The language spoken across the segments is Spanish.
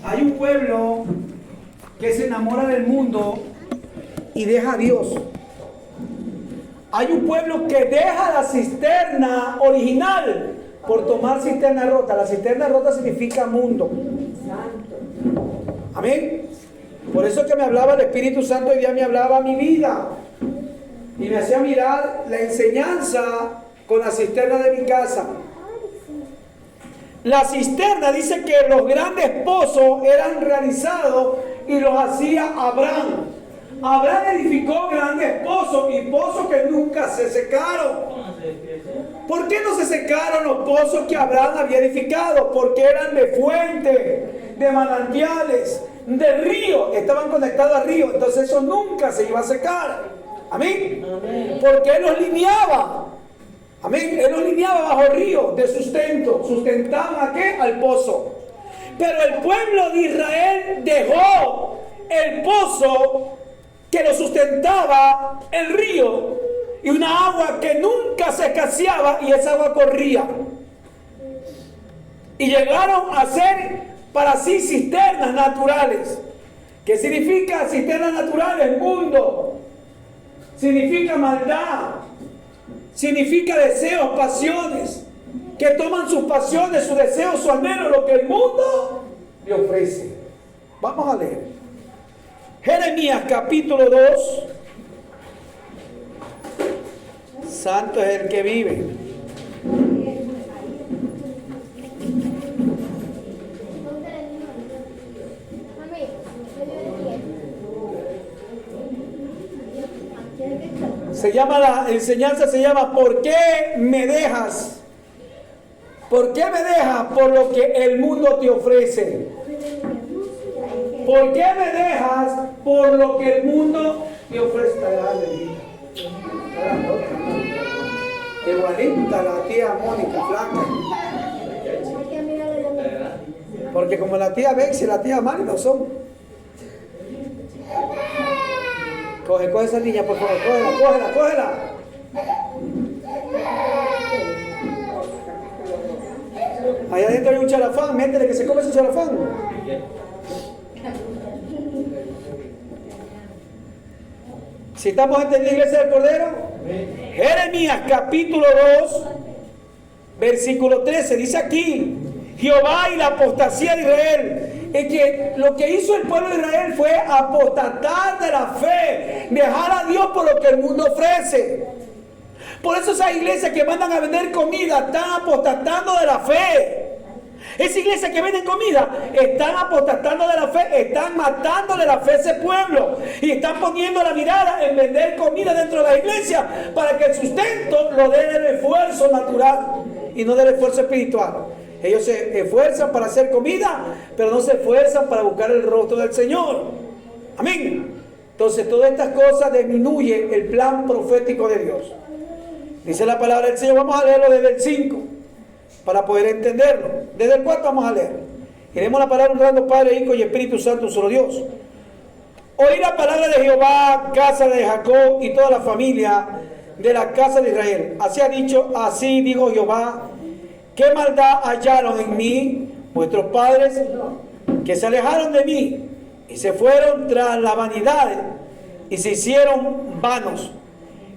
Hay un pueblo que se enamora del mundo y deja a Dios. Hay un pueblo que deja la cisterna original por tomar cisterna rota. La cisterna rota significa mundo. Amén. Por eso que me hablaba el Espíritu Santo hoy día, me hablaba mi vida y me hacía mirar la enseñanza con la cisterna de mi casa. La cisterna dice que los grandes pozos eran realizados y los hacía Abraham. Abraham edificó grandes pozos y pozos que nunca se secaron. ¿Por qué no se secaron los pozos que Abraham había edificado? Porque eran de fuente, de manantiales, de río. Estaban conectados al río. Entonces eso nunca se iba a secar. Amén. Porque él los lineaba. Amén. Él los lineaba bajo el río de sustento. ¿Sustentaban a qué? Al pozo. Pero el pueblo de Israel dejó el pozo que lo sustentaba el río y una agua que nunca se escaseaba, y esa agua corría. Y llegaron a ser para sí cisternas naturales. ¿Qué significa cisternas naturales? Mundo. Significa maldad. Significa deseos, pasiones, que toman sus pasiones, sus deseos, su anhelo, lo que el mundo le ofrece. Vamos a leer. Jeremías capítulo 2. Santo es el que vive. Se llama, la enseñanza se llama ¿por qué me dejas? ¿Por qué me dejas por lo que el mundo te ofrece? ¿Por qué me dejas por lo que el mundo te ofrece? Igualita la tía Mónica, flaca. Porque como la tía Bex y la tía Mari no son. Coge esa niña, por favor, cógela. Allá adentro hay un charafán, métele que se come ese charafán. Si estamos en la iglesia del Cordero, Jeremías capítulo 2, versículo 13, dice aquí, Jehová y la apostasía de Israel. Es que lo que hizo el pueblo de Israel fue apostatar de la fe, dejar a Dios por lo que el mundo ofrece. Por eso esas iglesias que mandan a vender comida están apostatando de la fe. Esa iglesia que venden comida están apostatando de la fe, están matando de la fe a ese pueblo y están poniendo la mirada en vender comida dentro de la iglesia para que el sustento lo dé del esfuerzo natural y no del esfuerzo espiritual. Ellos se esfuerzan para hacer comida, pero no se esfuerzan para buscar el rostro del Señor. Amén. Entonces todas estas cosas disminuyen el plan profético de Dios. Dice la palabra del Señor, vamos a leerlo desde el 5 para poder entenderlo. Desde el 4 vamos a leer. Iremos la palabra honrando Padre, Hijo y Espíritu Santo, un solo Dios. Oí la palabra de Jehová, casa de Jacob y toda la familia de la casa de Israel. Así ha dicho, así dijo Jehová. ¿Qué maldad hallaron en mí vuestros padres, que se alejaron de mí y se fueron tras la vanidad y se hicieron vanos?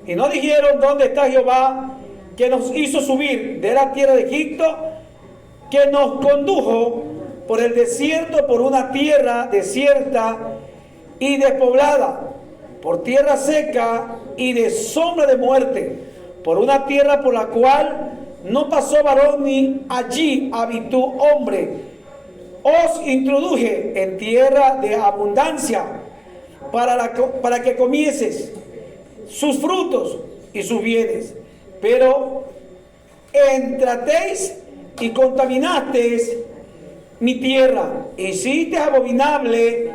Y no dijeron, ¿dónde está Jehová que nos hizo subir de la tierra de Egipto, que nos condujo por el desierto, por una tierra desierta y despoblada, por tierra seca y de sombra de muerte, por una tierra por la cual no pasó varón ni allí habitó hombre? Os introduje en tierra de abundancia para que comieses sus frutos y sus bienes. Pero entrasteis y contaminasteis mi tierra, hiciste abominable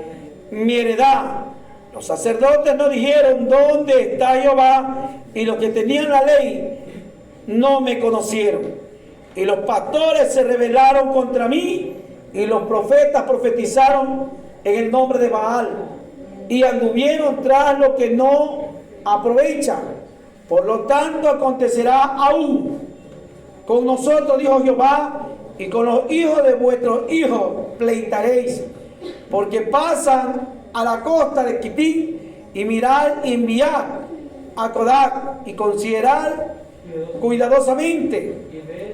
mi heredad. Los sacerdotes no dijeron, ¿dónde está Jehová? Y los que tenían la ley no me conocieron. Y los pastores se rebelaron contra mí, y los profetas profetizaron en el nombre de Baal, y anduvieron tras lo que no aprovechan. Por lo tanto acontecerá aún con nosotros, dijo Jehová, y con los hijos de vuestros hijos pleitaréis, porque pasan a la costa de Quitín y mirar y enviar a Kodak y considerar cuidadosamente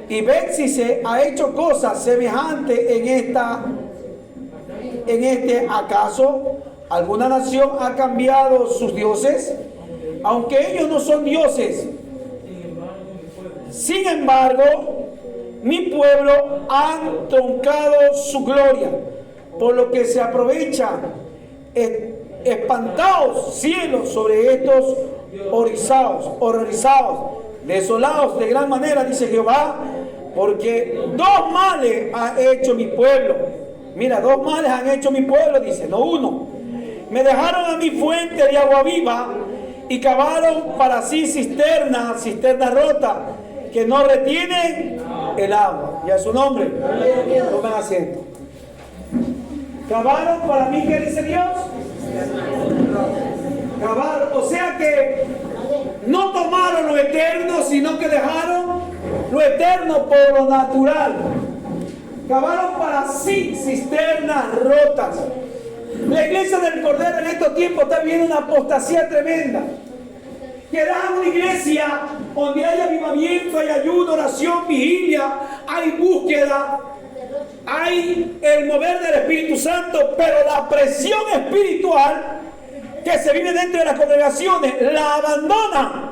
y ver si se ha hecho cosas semejantes en este acaso alguna nación ha cambiado sus dioses, aunque ellos no son dioses. Sin embargo, mi pueblo ha truncado su gloria, por lo que se aprovechan espantados cielos sobre estos horrorizados, desolados de gran manera, dice Jehová, porque dos males ha hecho mi pueblo. Mira, dos males han hecho mi pueblo, dice, no uno. Me dejaron a mi fuente de agua viva y cavaron para sí cisterna rota, que no retienen el agua. Y a su nombre, tomen asiento. Cavaron para mí, ¿qué dice Dios? Cavaron, o sea que no tomaron lo eterno, sino que dejaron lo eterno por lo natural. Cavaron para sí cisternas rotas. La iglesia del Cordero en estos tiempos está viviendo una apostasía tremenda. Que da una iglesia donde hay avivamiento, hay ayuno, oración, vigilia, hay búsqueda, hay el mover del Espíritu Santo, pero la presión espiritual que se vive dentro de las congregaciones la abandona,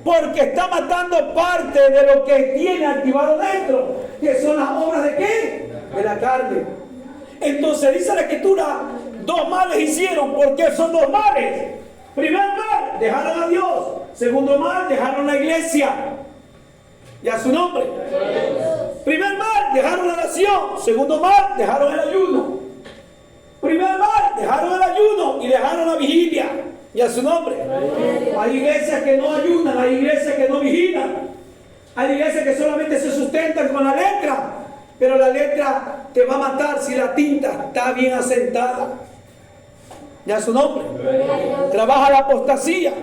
porque está matando parte de lo que tiene activado dentro, que son las obras de ¿qué? De la carne. Entonces dice la Escritura, dos males hicieron. ¿Por qué son dos males? Primer mal, dejaron a Dios. Segundo mal, dejaron la iglesia y a su nombre. Primer mal, dejaron la oración. Segundo mal, dejaron el ayuno. Primer mal, dejaron el ayuno y dejaron la vigilia y a su nombre. Hay iglesias que no ayunan, hay iglesias que no vigilan, hay iglesias que solamente se sustentan con la letra, pero la letra te va a matar si la tinta está bien asentada. Y a su nombre. Trabaja la apostasía,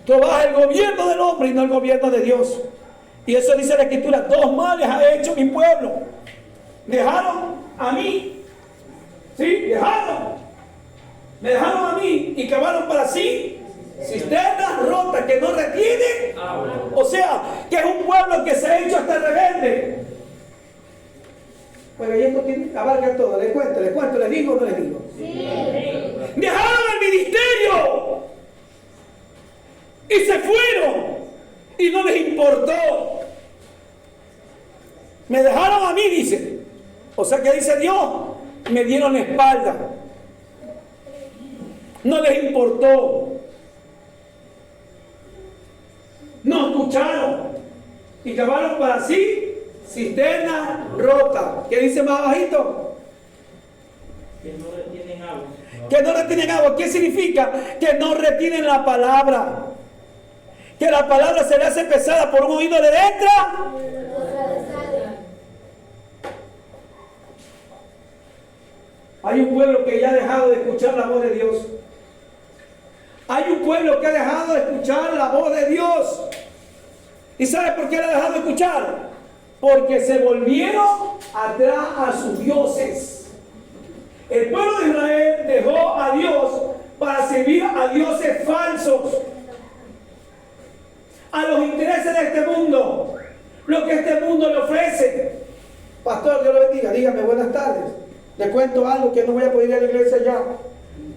trabaja el gobierno del hombre y no el gobierno de Dios. Y eso dice la Escritura, dos males ha hecho mi pueblo. Dejaron a mí, ¿sí? Me dejaron a mí y cavaron para sí cisternas rotas que no retienen. O sea, que es un pueblo que se ha hecho hasta rebelde. Bueno, y esto abarca todo. Les cuento, les digo o no les digo. Sí. Dejaron el ministerio y se fueron y no les importó. Me dejaron a mí, dice. O sea que dice Dios, me dieron la espalda. No les importó. No escucharon y cavaron para sí cisterna rota. ¿Qué dice más bajito? Que no retienen agua. Que no retienen agua. ¿Qué significa? Que no retienen la palabra. Que la palabra se le hace pesada por un oído de letra. Hay un pueblo que ya ha dejado de escuchar la voz de Dios. Hay un pueblo que ha dejado de escuchar la voz de Dios. ¿Y sabe por qué la ha dejado de escuchar? Porque se volvieron atrás a sus dioses. El pueblo de Israel dejó a Dios para servir a dioses falsos, a los intereses de este mundo, lo que este mundo le ofrece. Pastor, Dios lo bendiga, dígame buenas tardes. Le cuento algo que no voy a poder ir a la iglesia ya.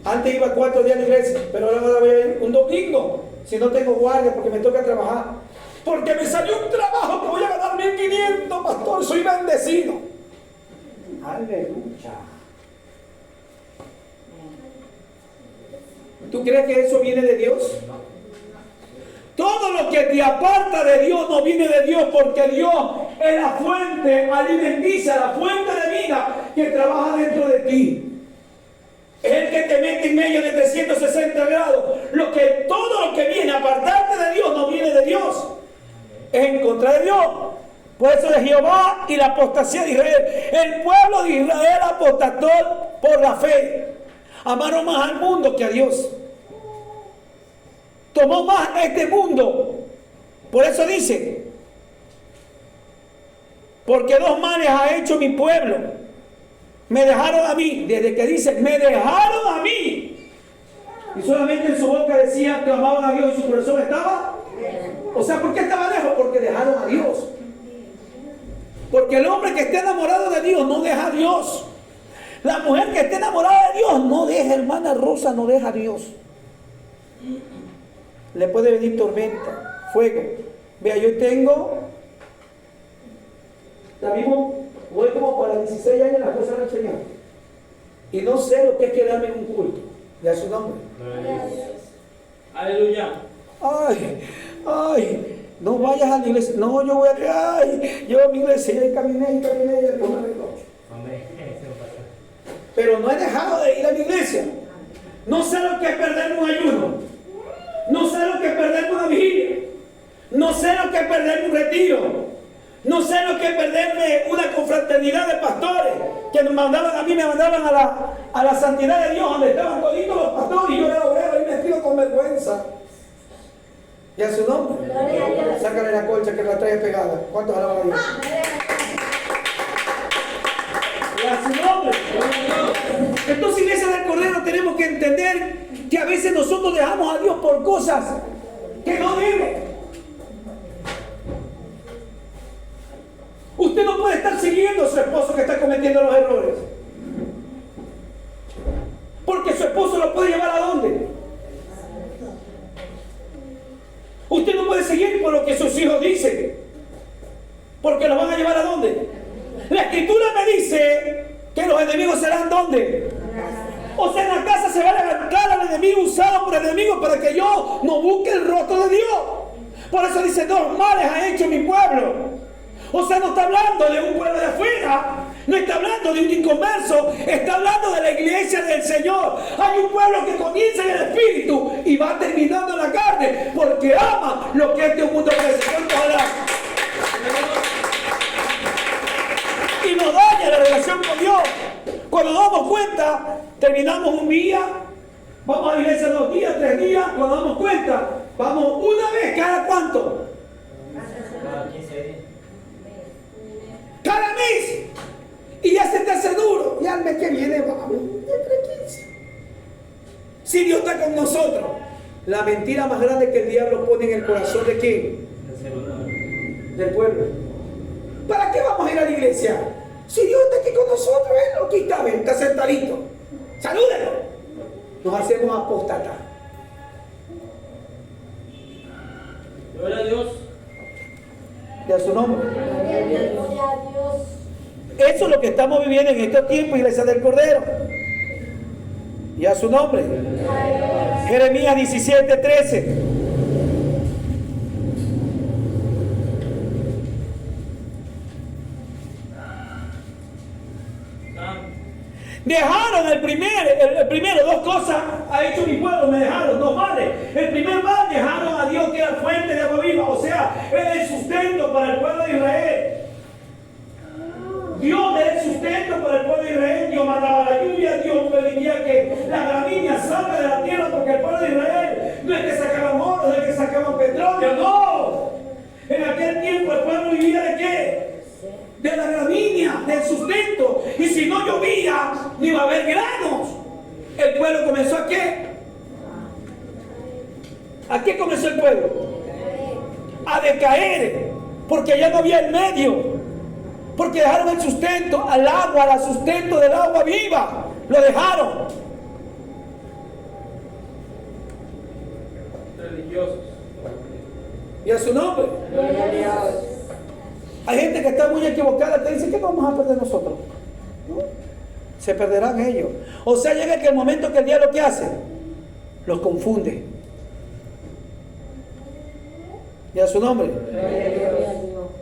Antes iba 4 días a la iglesia, pero ahora voy a ir un domingo, si no tengo guardia porque me toca trabajar. Porque me salió un trabajo que voy a ganar 1.500, pastor, soy bendecido. Aleluya. ¿Tú crees que eso viene de Dios? Todo lo que te aparta de Dios no viene de Dios, porque Dios es la fuente alimenticia, la fuente de vida que trabaja dentro de ti. Es el que te mete en medio de 360 grados. Todo lo que viene a apartarte de Dios no viene de Dios. Es en contra de Dios. Por eso de Jehová y la apostasía de Israel. El pueblo de Israel apostató por la fe. Amaron más al mundo que a Dios. Tomó más este mundo. Por eso dice, porque dos males ha hecho mi pueblo. Me dejaron a mí. Desde que dice, me dejaron a mí. Y solamente en su boca decían, clamaban a Dios y su corazón estaba. O sea, ¿por qué estaba lejos? Porque dejaron a Dios. Porque el hombre que esté enamorado de Dios no deja a Dios. La mujer que esté enamorada de Dios no deja, hermana Rosa, no deja a Dios. Le puede venir tormenta, fuego. Vea, yo tengo, la mismo, voy como para 16 años en la cosa del Señor. Y no sé lo que es quedarme en un culto. Ya es su nombre. Aleluya. Ay, no vayas a la iglesia. No, yo voy a, yo a mi iglesia y caminé y no me arregló. Pero no he dejado de ir a la iglesia. No sé lo que es perderme un ayuno. No sé lo que es perderme una vigilia. No sé lo que es perderme un retiro. No sé lo que es perderme una confraternidad de pastores que me mandaban a mí, me mandaban a la santidad de Dios, donde estaban toditos los pastores y yo era obrero ahí metido con vergüenza. ¿Y a su nombre? Sácale la colcha que la trae pegada. ¿Cuántos alaban a Dios? ¿Y a su nombre? Entonces, iglesia del Cordero, tenemos que entender que a veces nosotros dejamos a Dios por cosas que no debe. Usted no puede estar siguiendo a su esposo que está cometiendo los errores. Porque su esposo lo puede llevar a dónde. Usted no puede seguir por lo que sus hijos dicen. Porque los van a llevar a dónde. La escritura me dice que los enemigos serán dónde. O sea, en la casa se va a levantar al enemigo usado por el enemigo para que yo no busque el rostro de Dios. Por eso dice, 2 males ha hecho mi pueblo. O sea, no está hablando de un pueblo de afuera, no está hablando de un inconverso, está hablando de la iglesia del Señor. Hay un pueblo que comienza en el espíritu y va terminando en la carne, porque ama lo que este mundo ofrece. Y nos daña la relación con Dios. Cuando nos damos cuenta, terminamos un día, vamos a la iglesia 2 días, 3 días, cuando nos damos cuenta, vamos una vez cada cuánto. Cada 15 días. Cada mes. Y ya se te hace duro. Y al mes que viene vamos. Entre 15. Si Dios está con nosotros. La mentira más grande que el diablo pone en el corazón de quién? Del pueblo. ¿Para qué vamos a ir a la iglesia? Si Dios está aquí con nosotros, Él lo quita, ven, está sentadito. Salúdenlo. Nos hacemos apóstatas. Gloria a Dios. Y a su nombre. Eso es lo que estamos viviendo en estos tiempos, iglesia del Cordero. Y a su nombre. Jeremías 17:13. Dejaron el primero, 2 cosas ha hecho mi pueblo, me dejaron 2 males. El primer mal, dejaron a Dios que era fuente de agua viva, o sea, era el sustento para el pueblo de Israel. Dios era el sustento para el pueblo de Israel. Dios mandaba la lluvia, Dios permitía que la gramínea salga de la tierra, porque el pueblo de Israel no es que sacaban oro, no es que sacaban petróleo, no. En aquel tiempo el pueblo vivía de qué? De la gramínea, del sustento. Y si no llovía, no iba a haber granos. El pueblo comenzó a qué? ¿A qué comenzó el pueblo? A decaer, porque ya no había el medio. Porque dejaron el sustento al agua, al sustento del agua viva. Lo dejaron. Religiosos. Y a su nombre. Hay gente que está muy equivocada, que dice que vamos a perder nosotros. ¿No? Se perderán ellos. O sea, llega que el momento que el diablo ¿qué hace? Los confunde. Y a su nombre.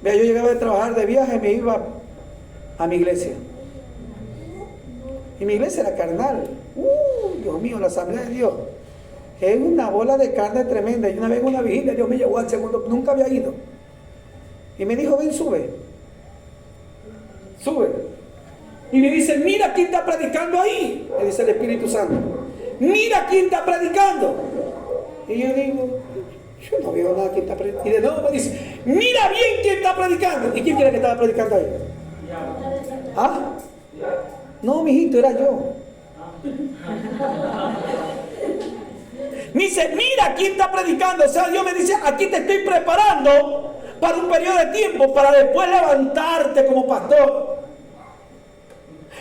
Vea, yo llegaba a trabajar de viaje, me iba a mi iglesia. Y mi iglesia era carnal. Dios mío, la asamblea de Dios. Es una bola de carne tremenda. Y una vez en una vigilia, Dios me llevó al segundo, nunca había ido. Y me dijo, ven, sube. Sube. Y me dice, mira quién está predicando ahí. Me dice el Espíritu Santo. Mira quién está predicando. Y yo digo, yo no veo nada quién está predicando. Y de nuevo me dice, mira bien quién está predicando. ¿Y quién quiere que estaba predicando ahí? ¿Ah? No, mijito, era yo. Me dice, mira, ¿quién está predicando? O sea, Dios me dice, aquí te estoy preparando para un periodo de tiempo, para después levantarte como pastor.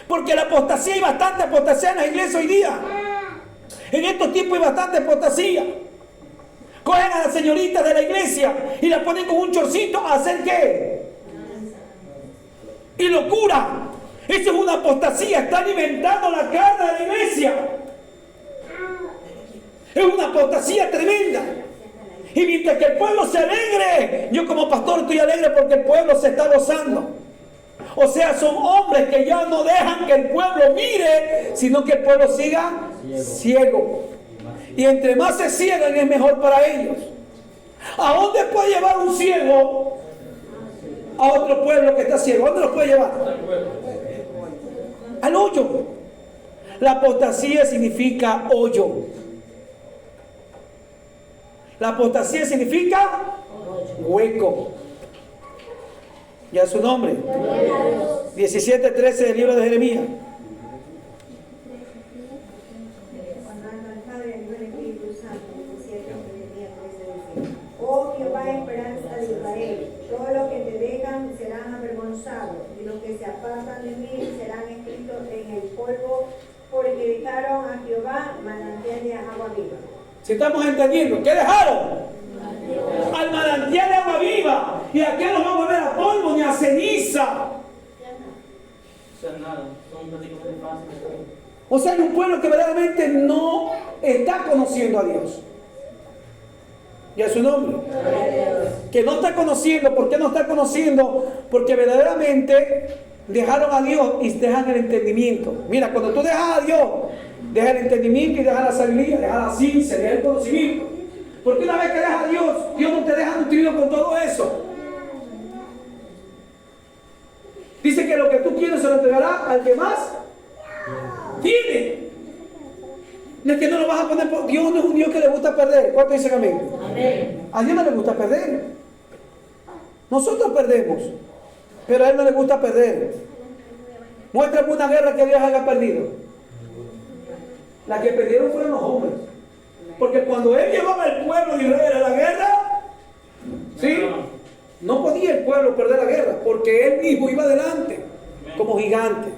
Porque la apostasía, hay bastante apostasía en la iglesia hoy día. En estos tiempos hay bastante apostasía. Cogen a las señoritas de la iglesia y la ponen con un chorcito a hacer ¿qué? Y locura. Eso es una apostasía. Está alimentando la carne de la iglesia. Es una apostasía tremenda. Y mientras que el pueblo se alegre, yo como pastor estoy alegre porque el pueblo se está gozando. O sea, son hombres que ya no dejan que el pueblo mire, sino que el pueblo siga ciego. Y entre más se ciegan es mejor para ellos. ¿A dónde puede llevar un ciego a otro pueblo que está ciego? ¿A dónde lo puede llevar? Al hoyo. La apostasía significa hoyo. La apostasía significa hueco. Ya su nombre. 17:13 del libro de Jeremías. Oh Jehová, esperanza de Israel, todos los que te dejan serán avergonzados, y los que se apartan de mí serán escritos en el polvo, porque dejaron a Jehová manantial de agua viva. Si estamos entendiendo, ¿qué dejaron? Al manantial de agua viva. Y aquí no vamos a volver a polvo ni a ceniza. O sea, nada, son prácticamente fáciles. O sea, hay un pueblo que verdaderamente no está conociendo a Dios. Y a su nombre. Que no está conociendo. ¿Por qué no está conociendo? Porque verdaderamente dejaron a Dios y dejan el entendimiento. Mira, cuando tú dejas a Dios, deja el entendimiento y deja la sabiduría, deja la ciencia, deja el conocimiento. Porque una vez que dejas a Dios, Dios no te deja nutrido con todo eso. Dice que lo que tú quieres se lo entregará al que más tiene. No es que no lo vas a poner por... Dios no es un Dios que le gusta perder. ¿Cuántos dicen amén? Amén. A Dios no le gusta perder. Nosotros perdemos, pero a Él no le gusta perder. Muéstrame una guerra que Dios haya perdido. La que perdieron fueron los hombres. Porque cuando Él llevaba al pueblo de Israel a la guerra, ¿sí? No podía el pueblo perder la guerra, porque Él mismo iba adelante como gigante.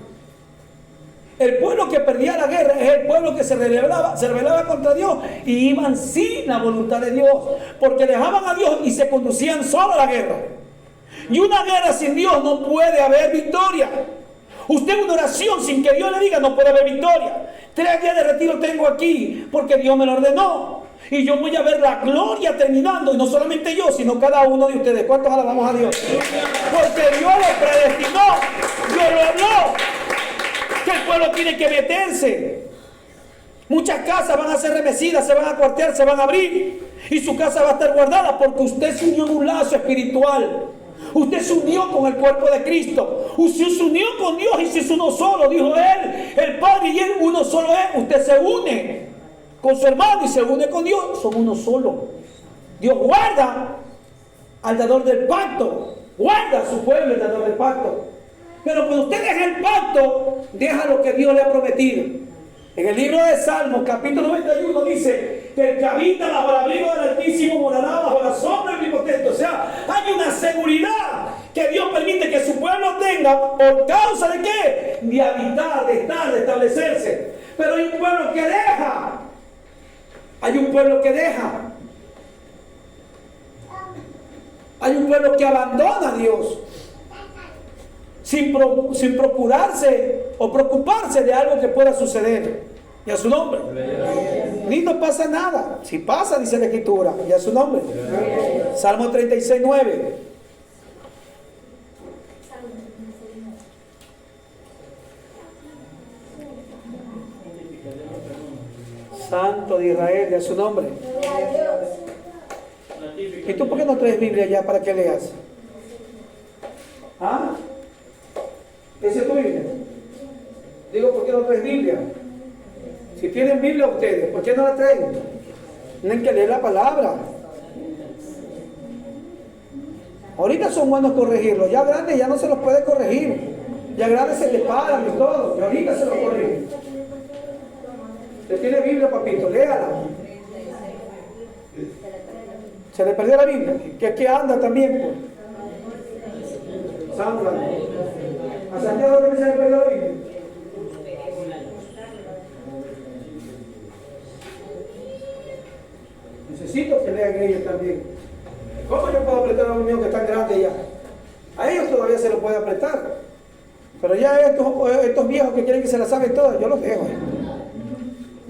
El pueblo que perdía la guerra es el pueblo que se rebelaba contra Dios y iban sin la voluntad de Dios, porque dejaban a Dios y se conducían solo a la guerra. Y una guerra sin Dios no puede haber victoria. Usted una oración sin que Dios le diga no puede haber victoria. 3 días de retiro tengo aquí porque Dios me lo ordenó. Y yo voy a ver la gloria terminando. Y no solamente yo, sino cada uno de ustedes. ¿Cuántos alabamos a Dios? Porque Dios lo predestinó. Dios lo habló. Que el pueblo tiene que meterse. Muchas casas van a ser remecidas, se van a cuartear, se van a abrir. Y su casa va a estar guardada porque usted se unió en un lazo espiritual. Usted se unió con el cuerpo de Cristo. Usted se unió con Dios y se es uno solo. Dijo Él, el Padre y Él, uno solo es. Usted se une con su hermano y se une con Dios. Son uno solo. Dios guarda al dador del pacto. Guarda a su pueblo el dador del pacto. Pero cuando usted deja el pacto, deja lo que Dios le ha prometido. En el libro de Salmos, capítulo 91, dice que el que habita bajo el abrigo del Altísimo morará bajo la sombra del Omnipotente. O sea, hay una seguridad que Dios permite que su pueblo tenga por causa de ¿qué? De habitar, de estar, de establecerse. Pero hay un pueblo que deja. Hay un pueblo que deja. Hay un pueblo que abandona a Dios. Sin procurarse o preocuparse de algo que pueda suceder. Y a su nombre. Ni no pasa nada. Si pasa, dice la Escritura. Y a su nombre. Salmo 36:9. Santo de Israel, y a su nombre. ¿Y tú por qué no traes Biblia ya para que leas? ¿Ah? ¿Esa es tu Biblia? Digo, ¿por qué no traes Biblia? Si tienen Biblia ustedes, ¿por qué no la traen? Tienen que leer la palabra. Ahorita son buenos corregirlos, ya grandes ya no se los puede corregir. Ya grandes se le paran y todo. Y ahorita se lo corrigen. ¿Usted tiene Biblia, papito? Léala. Se le perdió la Biblia. Que aquí anda también, pues. Sandra. ¿A Santiago también se le perdió la Biblia? Necesito que lean ellos también. ¿Cómo yo puedo apretar a los míos que están grandes ya? A ellos todavía se los puede apretar. Pero ya estos viejos que quieren que se la saben todas, yo los dejo.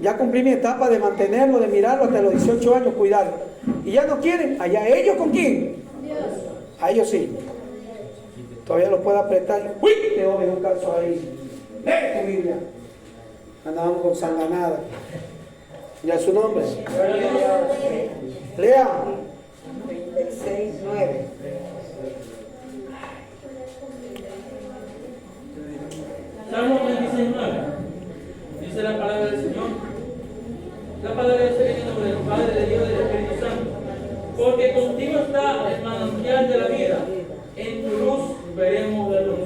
Ya cumplí mi etapa de mantenerlo, de mirarlo hasta los 18 años, cuidarlo. Y ya no quieren, allá ellos con quién. Dios. A ellos sí. Todavía los puedo apretar. ¡Uy! Te odio un caso ahí. Lee tu Biblia. Andábamos con sanganada. ¿Ya su nombre? Lea. 26:9. Salmo 26:9. Dice la palabra del Señor. La palabra del Señor en nombre del Padre, de Dios y del Espíritu Santo. Porque contigo está el manantial de la vida. En tu luz veremos la luz.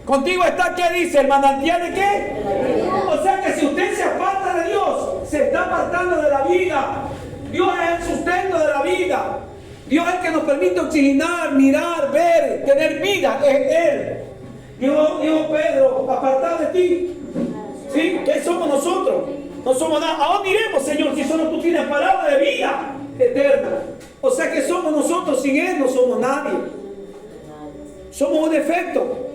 Contigo está, ¿qué dice? ¿El manantial de qué? O sea que si usted se aparta de Dios, se está apartando de la vida. Dios es el sustento de la vida. Dios es el que nos permite oxigenar, mirar, ver, tener vida. Es Él. Dijo Pedro, apartado de ti. ¿Sí? ¿Qué somos nosotros? No somos nada. ¿A dónde iremos, Señor, si solo tú tienes palabra de vida eterna? O sea que somos nosotros, sin Él no somos nadie. Somos un efecto.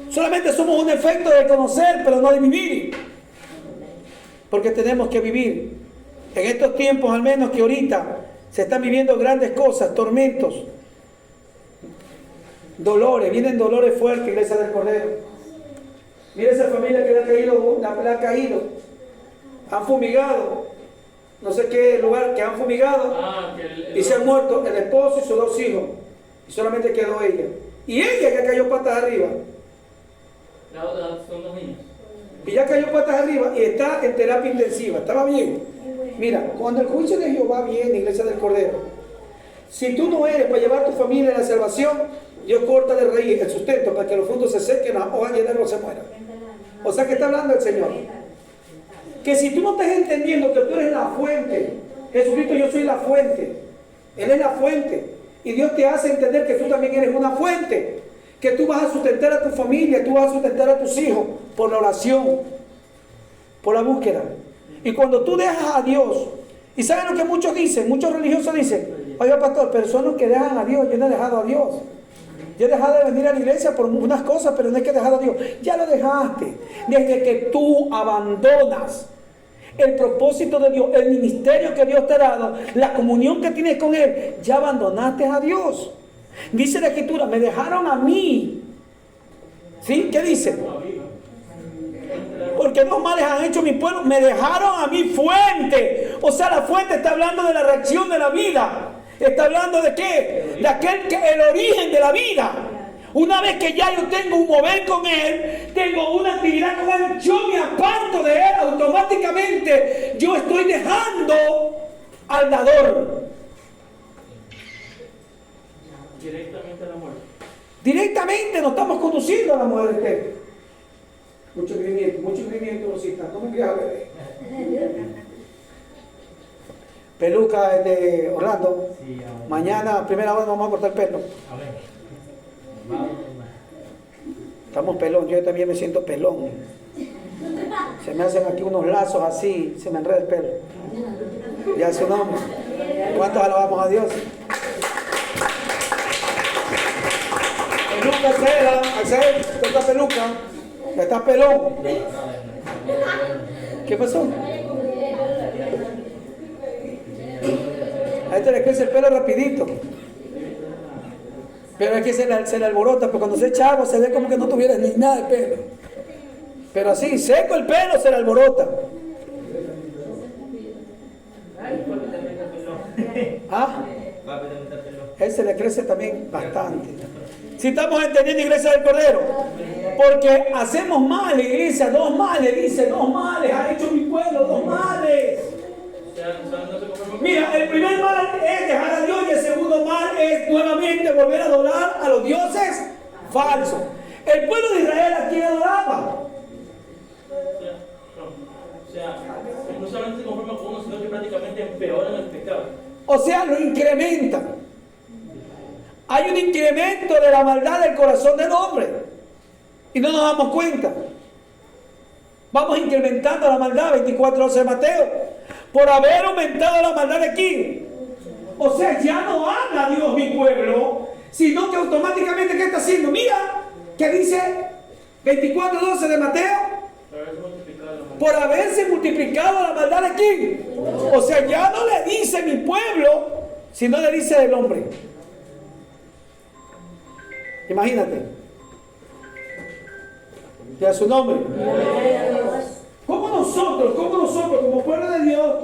Solamente somos un efecto de conocer, pero no de vivir. Porque tenemos que vivir. En estos tiempos, al menos que ahorita, se están viviendo grandes cosas, tormentos, dolores, vienen dolores fuertes, Iglesia del Cordero. Mira esa familia que le ha caído, han fumigado, no sé qué lugar, que han fumigado, y se han muerto el esposo y sus 2 hijos, y solamente quedó ella. Y ella ya cayó patas arriba. Son 2 niños. Y ya cayó patas arriba y está en terapia intensiva. Estaba bien. Mira, cuando el juicio de Jehová viene, Iglesia del Cordero, si tú no eres para llevar a tu familia a la salvación, Dios corta de raíz el sustento para que los frutos se sequen, las hojas y el árbol se mueran. O sea que está hablando el Señor. Que si tú no estás entendiendo que tú eres la fuente, Jesucristo, yo soy la fuente. Él es la fuente. Y Dios te hace entender que tú también eres una fuente. Que tú vas a sustentar a tu familia, tú vas a sustentar a tus hijos por la oración, por la búsqueda. Y cuando tú dejas a Dios, y ¿saben lo que muchos dicen? Muchos religiosos dicen, oiga pastor, pero son los que dejan a Dios, yo no he dejado a Dios. Yo he dejado de venir a la iglesia por unas cosas, pero no es que he dejado a Dios. Ya lo dejaste. Desde que tú abandonas el propósito de Dios, el ministerio que Dios te ha dado, la comunión que tienes con Él, ya abandonaste a Dios. Dice la Escritura, me dejaron a mí. ¿Sí? ¿Qué dice? Porque 2 males han hecho mi pueblo, me dejaron a mi fuente. O sea, la fuente está hablando de la reacción de la vida. Está hablando de qué? De aquel que el origen de la vida. Una vez que ya yo tengo un mover con Él, tengo una actividad con Él, yo me aparto de Él automáticamente. Yo estoy dejando al dador. Directamente a la muerte. Directamente nos estamos conduciendo a la muerte. Mucho sufrimiento, Rosita. No me quieras ver. Peluca de Orlando. Sí, mañana, a primera hora, nos vamos a cortar el pelo. Estamos pelón, yo también me siento pelón. Se me hacen aquí unos lazos así, se me enreda el pelo. Ya su nombre. ¿Cuántos alabamos a Dios? Peluca, Axel, esta peluca, está pelón. ¿Qué pasó? A este le crece el pelo rapidito. Pero es que se le alborota, porque cuando se echa agua se ve como que no tuviera ni nada de pelo. Pero así, seco el pelo, se le alborota. ¿Ah? Él se le crece también bastante. Si estamos entendiendo, Iglesia del Cordero, porque hacemos mal, iglesia, 2 males, dice, 2 males, ha hecho mi pueblo, 2 males. Mira, el primer mal es dejar a Dios y el segundo mal es nuevamente volver a adorar a los dioses falsos. El pueblo de Israel a quién adoraba. O sea, no solamente se conforma con uno, sino que prácticamente empeoran el pecado. O sea, lo incrementan. Hay un incremento de la maldad del corazón del hombre. Y no nos damos cuenta. Vamos incrementando la maldad, 24:12 de Mateo. Por haber aumentado la maldad de quién. O sea, ya no habla Dios mi pueblo, sino que automáticamente, ¿qué está haciendo? Mira, ¿qué dice 24:12 de Mateo? Por haberse multiplicado la maldad de quién. O sea, ya no le dice mi pueblo, sino le dice el hombre. Imagínate. Ya su nombre. ¿Cómo nosotros como pueblo de Dios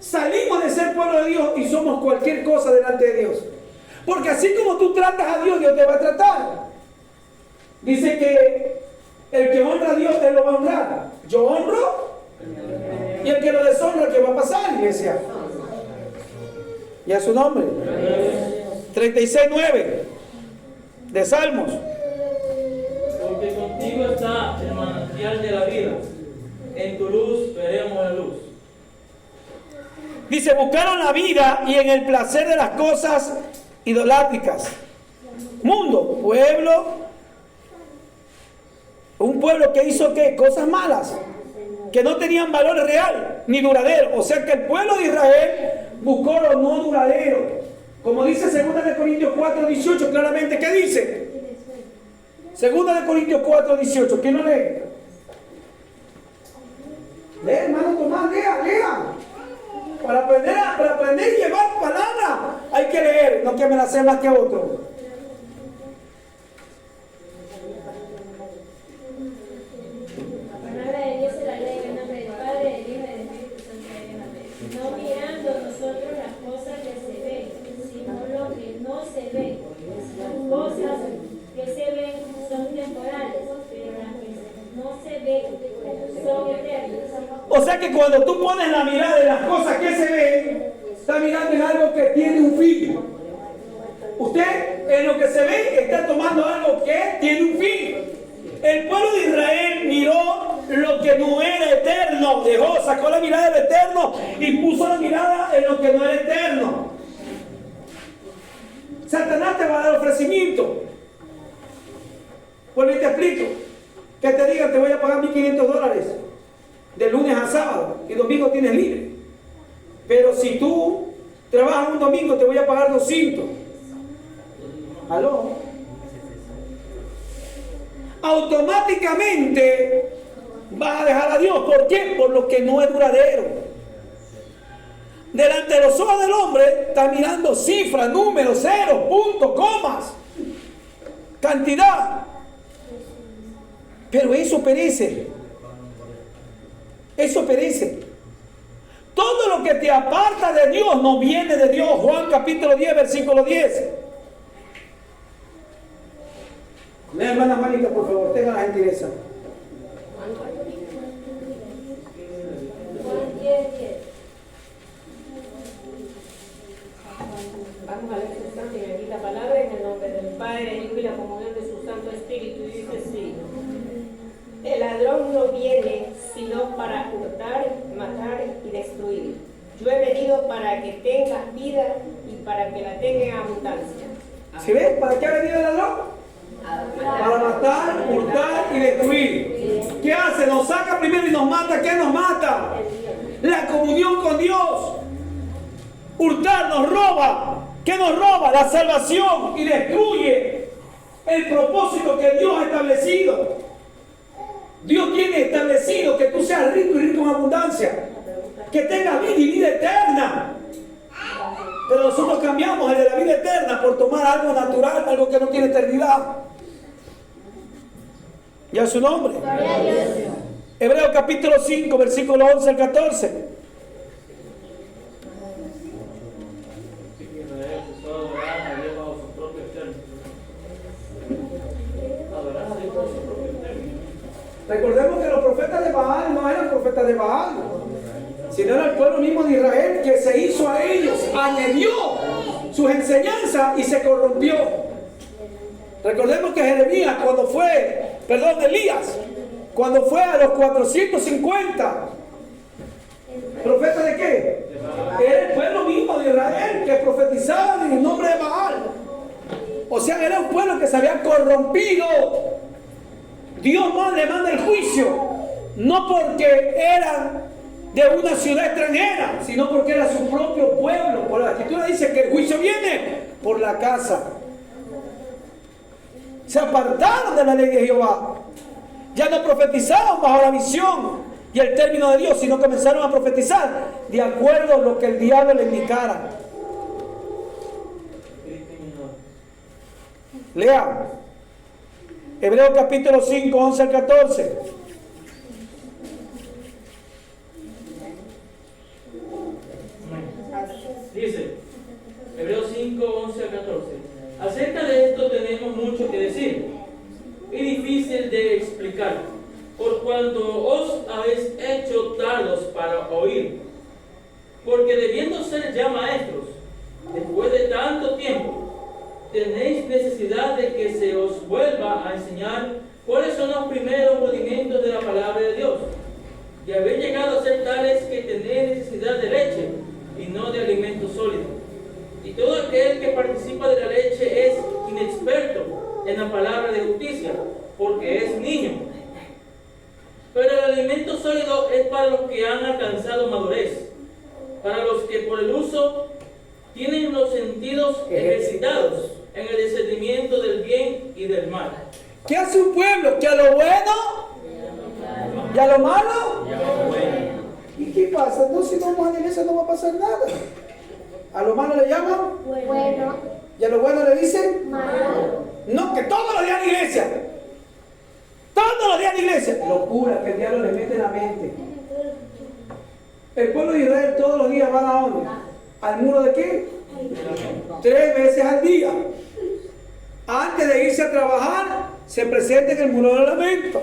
salimos de ser pueblo de Dios y somos cualquier cosa delante de Dios? Porque así como tú tratas a Dios, Dios te va a tratar. Dice que el que honra a Dios, Él lo va a honrar. Yo honro, y el que lo deshonra, ¿qué va a pasar, iglesia? Ya su nombre. 36:9 de Salmos. Porque contigo está el manantial de la vida. En tu luz veremos la luz. Dice, buscaron la vida y en el placer de las cosas idolátricas. Mundo, pueblo, un pueblo que hizo ¿qué? Cosas malas, que no tenían valor real ni duradero. O sea que el pueblo de Israel buscó lo no duradero. Como dice 2 Corintios 4:18 claramente, ¿qué dice? 2 Corintios 4:18, ¿quién lo lee? Lee, hermano Tomás, lea. Para aprender y llevar palabra hay que leer, no que me la sé más que otro. La palabra de Dios se la lee en nombre del Padre, del Hijo y del Espíritu Santo. No mirando nosotros las cosas que se ven, sino lo que no se ve. Las cosas que se ven son temporales, pero las que no se ven son eternas. O sea que cuando tú pones la mirada en las cosas que se ven, está mirando en algo que tiene un fin. Usted en lo que se ve está tomando algo que tiene un fin. El pueblo de Israel miró lo que no era eterno, sacó la mirada del eterno y puso la mirada en lo que no era eterno. Satanás te va a dar ofrecimiento. Pues te explico. Que te digan, te voy a pagar $1,500 de lunes a sábado y domingo tienes libre. Pero si tú trabajas un domingo, te voy a pagar 200. ¿Aló? Automáticamente vas a dejar a Dios. ¿Por qué? Por lo que no es duradero. Delante de los ojos del hombre está mirando cifras, números, ceros, puntos, comas, cantidad. Pero eso perece. Eso perece. Todo lo que te aparta de Dios no viene de Dios. Juan capítulo 10, versículo 10. Lea, hermana Juanita, por favor, tenga la gentileza. Juan 10:10. Vamos a leer su santa y bendita palabra en el nombre del Padre, del Hijo y la comunión de su Santo Espíritu. Y dice así: el ladrón no viene sino para hurtar, matar y destruir. Yo he venido para que tengas vida y para que la tenga en abundancia. ¿Sí ves? ¿Para qué ha venido el ladrón? Para matar, hurtar y destruir. ¿Qué hace? Nos saca primero y nos mata. ¿Qué nos mata? La comunión con Dios. Hurtar nos roba. ¿Qué nos roba? La salvación, y destruye el propósito que Dios ha establecido. Dios tiene establecido que tú seas rico y rico en abundancia, que tengas vida y vida eterna. Pero nosotros cambiamos el de la vida eterna por tomar algo natural, algo que no tiene eternidad. ¿Ya su nombre? Hebreos capítulo 5, versículo 11 al 14. Recordemos que los profetas de Baal no eran profetas de Baal, sino era el pueblo mismo de Israel que se hizo a ellos, añadió sus enseñanzas y se corrompió. Recordemos que Elías, cuando fue a los 450, ¿profeta de qué? Era el pueblo mismo de Israel que profetizaban en el nombre de Baal. O sea, era un pueblo que se había corrompido. Dios le manda el juicio, no porque eran de una ciudad extranjera, sino porque era su propio pueblo. Por la Escritura dice que el juicio viene por la casa. Se apartaron de la ley de Jehová. Ya no profetizaban bajo la visión y el término de Dios, sino comenzaron a profetizar de acuerdo a lo que el diablo le indicara. Lea Hebreos capítulo 5, 11 al 14. Dice, Hebreos 5, 11 al 14. Acerca de esto tenemos mucho que decir y difícil de explicar, por cuanto os habéis hecho tardos para oír. Porque debiendo ser ya maestros, después de tanto tiempo, tenéis necesidad de que se os vuelva a enseñar cuáles son los primeros rudimentos de la palabra de Dios. Y habéis llegado a ser tales que tenéis necesidad de leche y no de alimento sólido. Y todo aquel que participa de la leche es inexperto en la palabra de justicia, porque es niño. Pero el alimento sólido es para los que han alcanzado madurez, para los que por el uso tienen los sentidos ejercitados en el discernimiento del bien y del mal. ¿Qué hace un pueblo? ¿Que a lo bueno y a lo malo? ¿Y qué pasa? No, si no vamos a la iglesia no va a pasar nada. ¿A lo malo le llaman? Bueno. ¿Y a lo bueno le dicen? Malo. No, que todos los días en la iglesia. Todos los días en la iglesia. Locura que el diablo le mete en la mente. El pueblo de Israel todos los días va a dónde? ¿Al muro de qué? 3 veces al día. Antes de irse a trabajar, se presenta en el muro del lamento.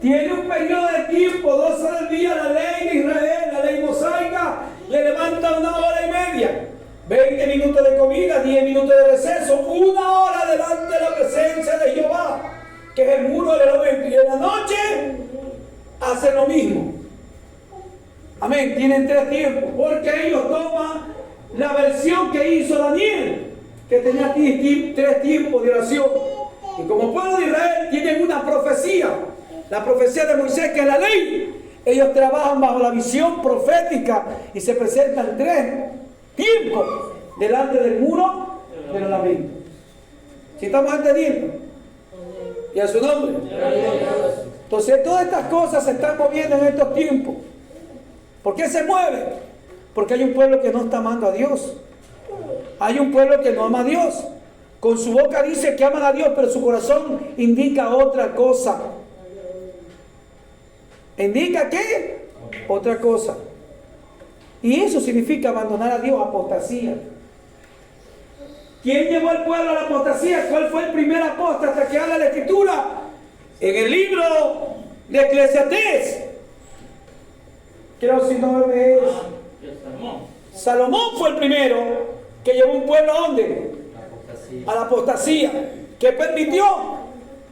Tiene un periodo de tiempo, 2 horas al día, la ley de Israel, la ley mosaica, le levanta 1 hora y media. 20 minutos de comida, 10 minutos de receso, 1 hora delante de la presencia de Jehová, que es el muro del lamento. Y en la noche hacen lo mismo. Amén, tienen 3 tiempos, porque ellos toman la versión que hizo Daniel, que tenía 3 tiempos de oración. Y como pueblo de Israel tienen una profecía, la profecía de Moisés, que es la ley. Ellos trabajan bajo la visión profética y se presentan 3 tiempos delante del muro de los lamentos. ¿Sí estamos entendiendo? Y a su nombre. Entonces todas estas cosas se están moviendo en estos tiempos. ¿Por qué se mueve? Porque hay un pueblo que no está amando a Dios. Hay un pueblo que no ama a Dios. Con su boca dice que aman a Dios, pero su corazón indica otra cosa. ¿Indica qué? Otra cosa. Y eso significa abandonar a Dios, apostasía. ¿Quién llevó al pueblo a la apostasía? ¿Cuál fue el primer apóstata que habla la Escritura? En el libro de Eclesiastés. Creo si no es... Salomón fue el primero que llevó un pueblo ¿a dónde? A la apostasía. Que permitió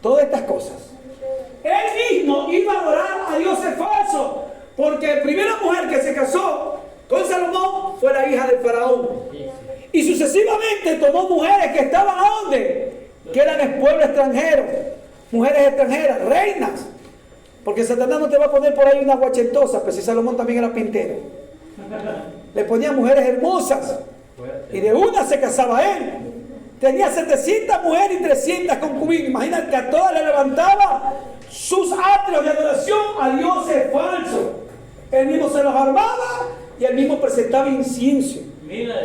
todas estas cosas. Él mismo iba a adorar a dioses falsos, porque la primera mujer que se casó con Salomón fue la hija del faraón. Y sucesivamente tomó mujeres que estaban ¿a dónde? Que eran el pueblo extranjero, mujeres extranjeras, reinas. Porque Satanás no te va a poner por ahí una guachentosa, pero si Salomón también era pintero. Le ponía mujeres hermosas y de una se casaba él. Tenía 700 mujeres y 300 concubinas. Imagínate que a todas le levantaba sus atrios de adoración a dioses falsos. Él mismo se los armaba y él mismo presentaba incienso. Mira,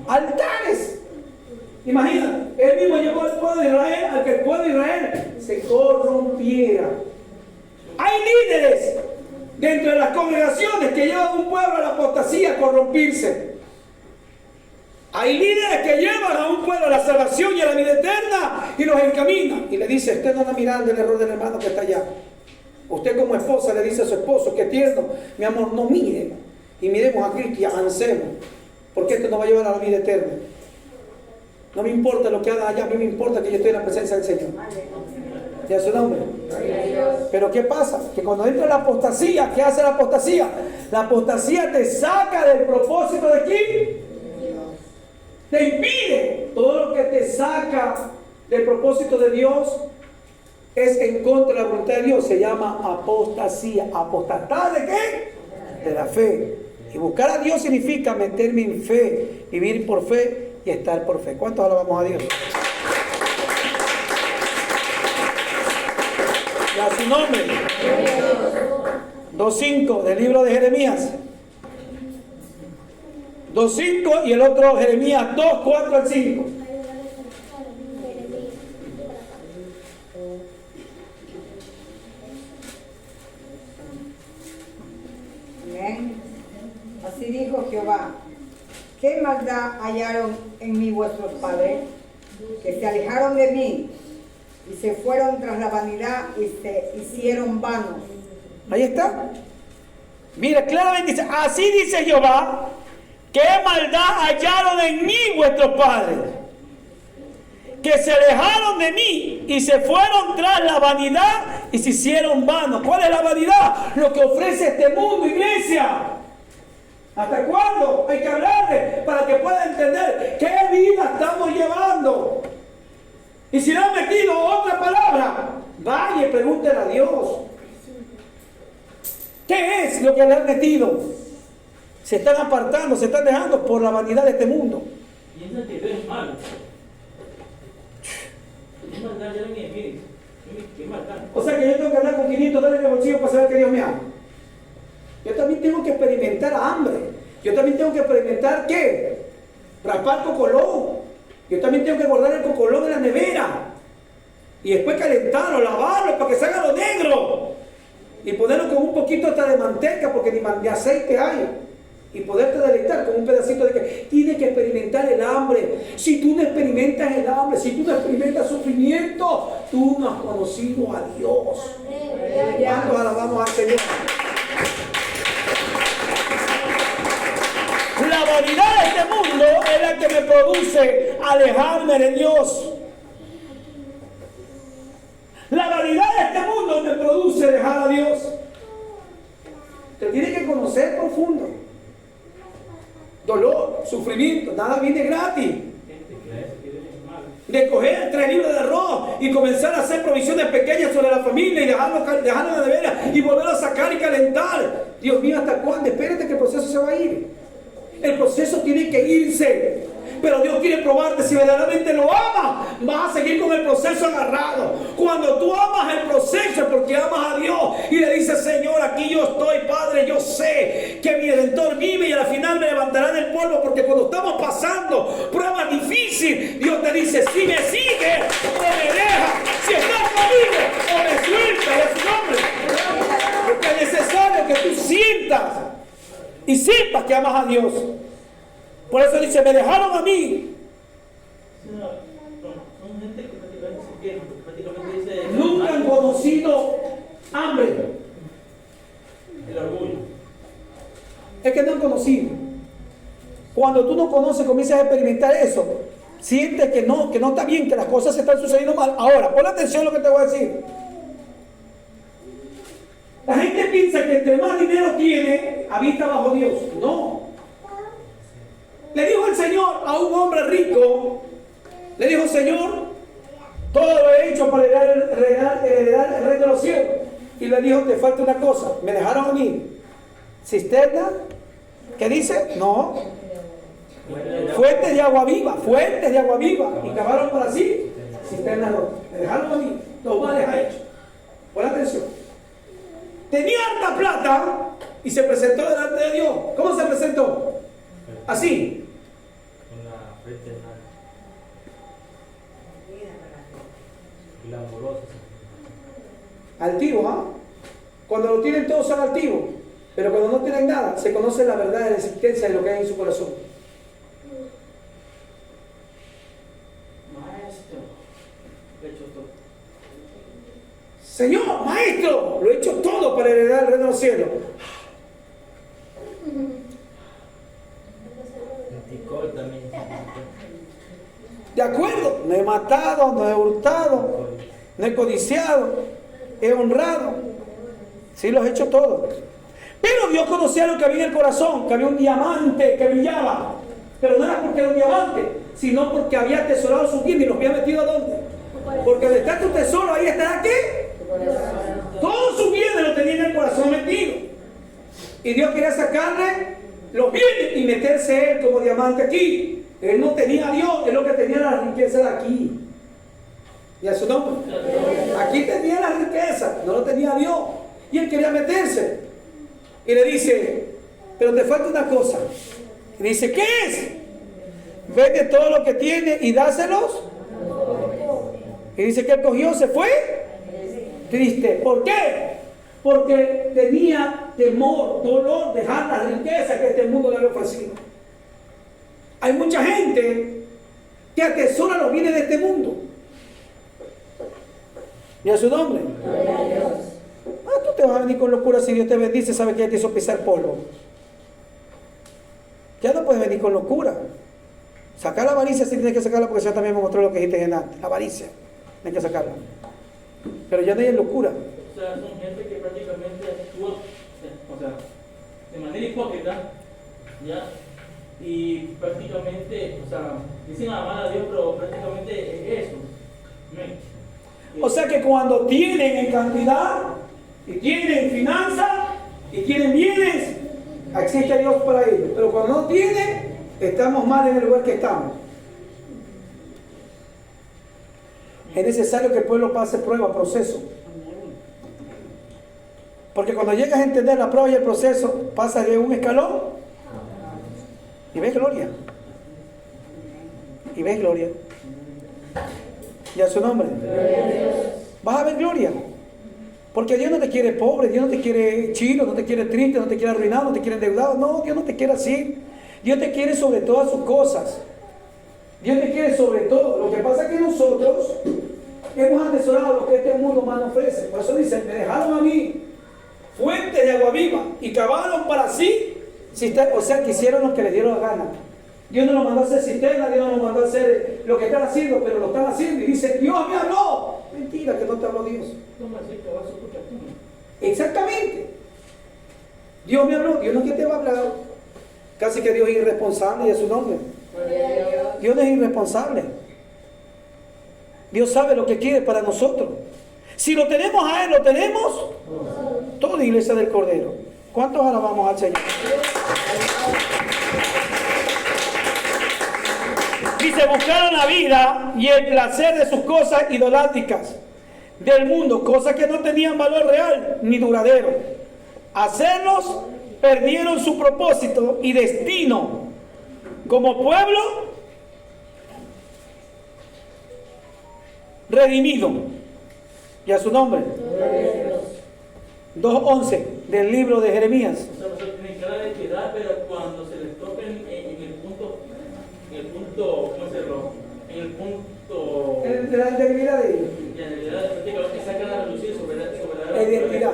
altares. Imagínate, él mismo llevó al pueblo de Israel a que el pueblo de Israel se corrompiera. Hay líderes dentro de las congregaciones que llevan a un pueblo a la apostasía a corrompirse. Hay líderes que llevan a un pueblo a la salvación y a la vida eterna y los encaminan. Y le dice, usted no anda mirando el error del hermano que está allá. Usted como esposa le dice a su esposo, qué tierno, mi amor, no mire. Y miremos a Cristo y avancemos. Porque esto nos va a llevar a la vida eterna. No me importa lo que haga allá, a mí me importa que yo estoy en la presencia del Señor. ¿Ya su nombre? Pero ¿qué pasa? Que cuando entra la apostasía, ¿qué hace la apostasía? La apostasía te saca del propósito de quién. Te impide. Todo lo que te saca del propósito de Dios es en contra de la voluntad de Dios. Se llama apostasía. ¿Apostatar de qué? De la fe. Y buscar a Dios significa meterme en fe, vivir por fe y estar por fe. ¿Cuántos alabamos a Dios? Y a su nombre. 2.5 del libro de Jeremías. 2.5 y el otro Jeremías 2.4 al 5. Amén. Así dijo Jehová: ¿qué maldad hallaron en mí vuestros padres? Que se alejaron de mí y se fueron tras la vanidad y se hicieron vanos. Ahí está. Mira, claramente dice, así dice Jehová, ¿qué maldad hallaron en mí vuestros padres? Que se alejaron de mí y se fueron tras la vanidad y se hicieron vanos. ¿Cuál es la vanidad? Lo que ofrece este mundo, iglesia. ¿Hasta cuándo? Hay que hablarle para que pueda entender qué vida estamos llevando. Y si no han metido otra palabra, vaya y pregúntele a Dios. ¿Qué es lo que le han metido? Se están apartando, se están dejando por la vanidad de este mundo. Piensa que eres malo. ¿Qué maldad ya en mi espíritu? ¿Qué maldad? O sea que yo tengo que andar con 500 dólares en el bolsillo para saber que Dios me ama. Yo también tengo que experimentar hambre. Yo también tengo que experimentar ¿qué? Raspar cocolón. Yo también tengo que guardar el cocolón en la nevera. Y después calentarlo, lavarlo para que salga lo negro. Y ponerlo con un poquito hasta de manteca porque ni aceite hay. Y poderte deleitar con un pedacito de que tienes que experimentar el hambre. Si tú no experimentas el hambre, si tú no experimentas sufrimiento, tú no has conocido a Dios. ¿Cuántos alabamos al Señor? La vanidad de este mundo es la que me produce alejarme de Dios. La vanidad de este mundo me produce dejar a Dios. Te tiene que conocer profundo. Dolor, sufrimiento, nada viene gratis. De coger 3 libras de arroz y comenzar a hacer provisiones pequeñas sobre la familia y dejarlo en la nevera y volverlo a sacar y calentar. Dios mío, ¿hasta cuándo? Espérate que el proceso se va a ir. El proceso tiene que irse. Pero Dios quiere probarte si verdaderamente lo amas. Vas a seguir con el proceso agarrado. Cuando tú amas el proceso es porque amas a Dios y le dices, Señor, aquí yo estoy, Padre, yo sé que mi Redentor vive y al final me levantará del polvo, porque cuando estamos pasando pruebas difíciles, Dios te dice, si me sigue o me deja, si estás conmigo o me suelta, y a su nombre. Porque es necesario que tú sientas y sepas que amas a Dios. Por eso dice, me dejaron a mí. Son gente que prácticamente se quieren, prácticamente dice... Nunca han conocido hambre. El orgullo. Es que no han conocido. Cuando tú no conoces, comienzas a experimentar eso. Sientes que no está bien, que las cosas se están sucediendo mal. Ahora, pon atención a lo que te voy a decir. La gente piensa que entre más dinero tiene, habita bajo Dios. No. Le dijo el Señor a un hombre rico, le dijo, Señor, todo lo he hecho para heredar el reino de los cielos. Y le dijo, te falta una cosa, me dejaron a mí. ¿Cisterna? ¿Qué dice? No. Fuentes de agua viva, fuentes de agua viva. Y cavaron para sí, cisternas rotas. Me dejaron a mí, los males ha hecho. Pon atención. Tenía harta plata y se presentó delante de Dios. ¿Cómo se presentó? Así. Con la frente en alto. Glamorosa. Altivo, ¿ah? Cuando lo tienen todos son altivos. Pero cuando no tienen nada, se conoce la verdad de la existencia de lo que hay en su corazón. Maestro, le he hecho todo. Señor, maestro, lo he hecho todo para heredar el reino de los cielos. Ticol también. De acuerdo, no he matado, no he hurtado, no he codiciado, he honrado. Sí, lo he hecho todo. Pero Dios conocía lo que había en el corazón, que había un diamante que brillaba. Pero no era porque era un diamante, sino porque había atesorado sus bienes y los había metido ¿a dónde? Porque donde está tu tesoro, ahí estará ¿qué? Todos sus bienes los tenía en el corazón metido. Y Dios quería sacarle los bienes y meterse él como diamante aquí. Él no tenía a Dios, él lo que tenía era la riqueza de aquí. ¿Y a su nombre? Aquí tenía la riqueza, no lo tenía a Dios. Y él quería meterse. Y le dice, pero te falta una cosa. Y dice, ¿qué es? Vende todo lo que tiene y dáselos. Y dice que él cogió, se fue triste. ¿Por qué? Porque tenía temor, dolor, dejar la riqueza que este mundo le había ofrecido. Hay mucha gente que atesora los bienes de este mundo. ¿Y a su nombre? Tú te vas a venir con locura si Dios te bendice, sabe que ya te hizo pisar polvo. Ya no puedes venir con locura. Sacar la avaricia sí tienes que sacarla porque ya también me mostró lo que dijiste antes. La avaricia, tienes que sacarla. Pero ya no hay locura. O sea, son gente que prácticamente actúa, o sea, de manera hipócrita, ¿ya? Y prácticamente, o sea, dicen amar a Dios, pero prácticamente es eso. O sea que cuando tienen en cantidad, y tienen finanzas, y tienen bienes, existe Dios para ellos. Pero cuando no tienen, estamos mal en el lugar que estamos. Es necesario que el pueblo pase prueba, proceso. Porque cuando llegas a entender la prueba y el proceso, pasas de un escalón y ves gloria. Y ves gloria. Y a su nombre. Vas a ver gloria. Porque Dios no te quiere pobre, Dios no te quiere chino, no te quiere triste, no te quiere arruinado, no te quiere endeudado. No, Dios no te quiere así. Dios te quiere sobre todas sus cosas. Dios te quiere sobre todo. Lo que pasa es que nosotros hemos atesorado lo que este mundo más nos ofrece. Por eso dice, me dejaron a mí fuente de agua viva y cavaron para sí. O sea, que hicieron lo que les dieron la gana. Dios no nos mandó a hacer cisterna, Dios no nos mandó a hacer lo que están haciendo, pero lo están haciendo. Y dice, Dios me habló. Mentira, que no te habló Dios. Exactamente. Dios me habló, Dios no es que te va a hablar. Casi que Dios es irresponsable y es su nombre. Dios no es irresponsable. Dios sabe lo que quiere para nosotros. Si lo tenemos a Él, lo tenemos toda iglesia del Cordero. ¿Cuántos alabamos al Señor? Dice, buscaron la vida y el placer de sus cosas idolátricas del mundo, cosas que no tenían valor real ni duradero. Hacerlos perdieron su propósito y destino como pueblo redimido. Y a su nombre. 2:11 del libro de Jeremías. O sea, nosotros tienen que dar equidad, pero cuando se les toque en el punto, ¿cómo decirlo? En el punto De la integridad de ellos. de realidad, prácticamente sacan a relucir sobre la La identidad.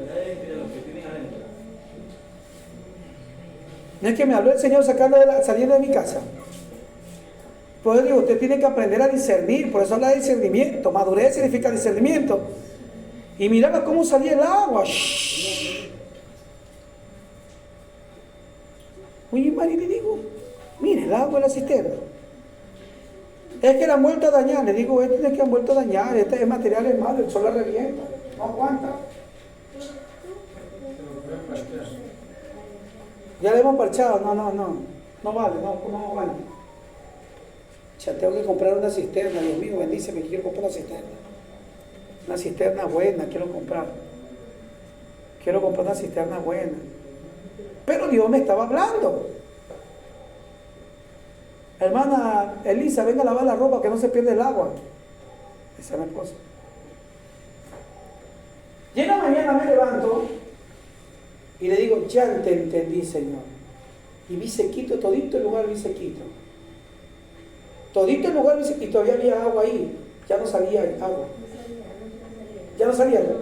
La identidad, lo que tienen adentro. No es que me habló el Señor saliendo de mi casa. Por eso digo, usted tiene que aprender a discernir. Por eso habla de discernimiento. Madurez significa discernimiento. Y miraba cómo salía el agua. Shhh. Oye, Mari, le digo, mire el agua de la cisterna. Es que la han vuelto a dañar. Le digo, este es que han vuelto a dañar. Este material es malo, el sol la revienta. No aguanta. Ya le hemos parchado. No vale, no aguanta. Ya tengo que comprar una cisterna. Dios mío, bendíceme, quiero comprar una cisterna. Una cisterna buena, quiero comprar. Quiero comprar una cisterna buena. Pero Dios me estaba hablando. Hermana Elisa, venga a lavar la ropa que no se pierde el agua. Esa es mi esposa. Y en la mañana me levanto y le digo, ya te entendí, Señor. Y vi sequito, todito el lugar vi sequito. Todito el lugar vi sequito y todavía había agua ahí. Ya no salía agua. Ya no salía agua.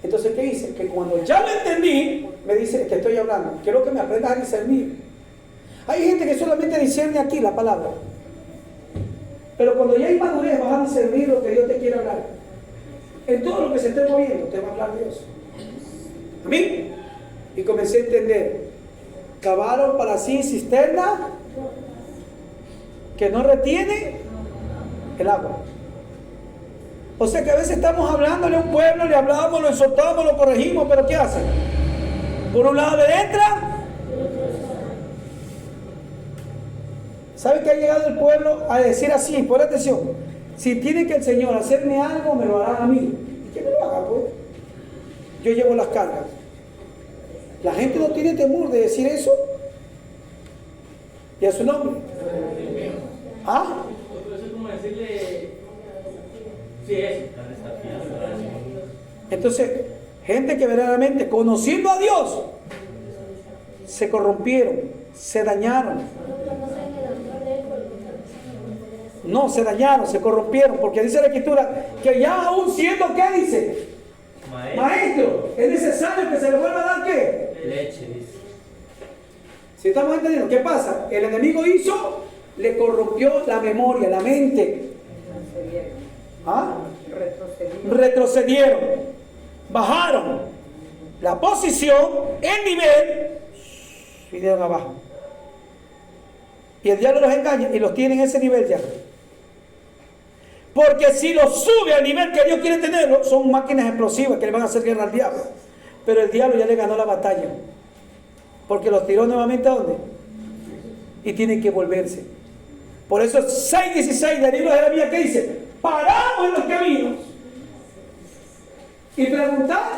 Entonces, ¿qué hice? Que cuando ya lo entendí, me dice, te estoy hablando. Quiero que me aprendas a discernir. Hay gente que solamente discierne aquí la palabra. Pero cuando ya hay madurez vas a discernir lo que Dios te quiere hablar. En todo lo que se esté moviendo te va a hablar Dios. Amén. Y comencé a entender. Cavaron para sí cisterna que no retiene el agua. O sea que a veces estamos hablándole a un pueblo, le hablamos, lo exhortamos, lo corregimos, pero ¿qué hacen? Por un lado le entra. ¿Sabe que ha llegado el pueblo a decir así? Pon atención. Si tiene que el Señor hacerme algo, me lo hará a mí. ¿Y que me lo haga, pues? Yo llevo las cargas. La gente no tiene temor de decir eso. ¿Y a su nombre? ¿Ah? Eso es como decirle, sí, eso. Entonces, gente que verdaderamente, conociendo a Dios, se corrompieron, se dañaron. No, se dañaron, se corrompieron, porque dice la Escritura que ya aún siendo, ¿qué dice? Maestro, es necesario que se le vuelva a dar ¿qué? Leche, dice. Si estamos entendiendo, ¿qué pasa? El enemigo hizo, le corrompió la memoria, la mente. ¿Ah? Retrocedieron, bajaron la posición, el nivel, vinieron abajo. Y el diablo los engaña y los tiene en ese nivel ya. Porque si los sube al nivel que Dios quiere tenerlo, son máquinas explosivas que le van a hacer guerra al diablo. Pero el diablo ya le ganó la batalla. Porque los tiró nuevamente ¿a dónde? Y tienen que volverse. Por eso 6:16 del libro de Jeremías, ¿qué dice? Paramos en los caminos y preguntar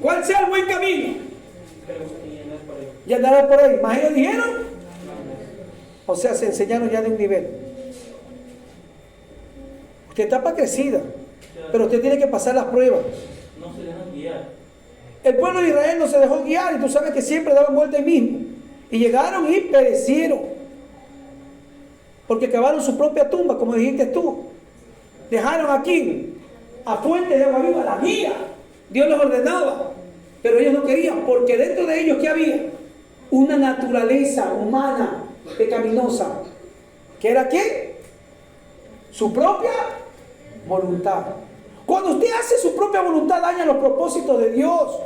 cuál sea el buen camino. Y andarán por ahí. ¿Más ellos dijeron? O sea, se enseñaron ya de un nivel. Usted está para crecida, pero usted tiene que pasar las pruebas. No se dejan guiar. El pueblo de Israel no se dejó guiar y tú sabes que siempre daban vuelta ahí mismo. Y llegaron y perecieron. Porque cavaron su propia tumba, como dijiste tú. Dejaron aquí, a fuente de agua viva, la guía. Dios les ordenaba. Pero ellos no querían, porque dentro de ellos, ¿qué había? Una naturaleza humana pecaminosa. ¿Qué era qué? Su propia voluntad. Cuando usted hace su propia voluntad, daña los propósitos de Dios.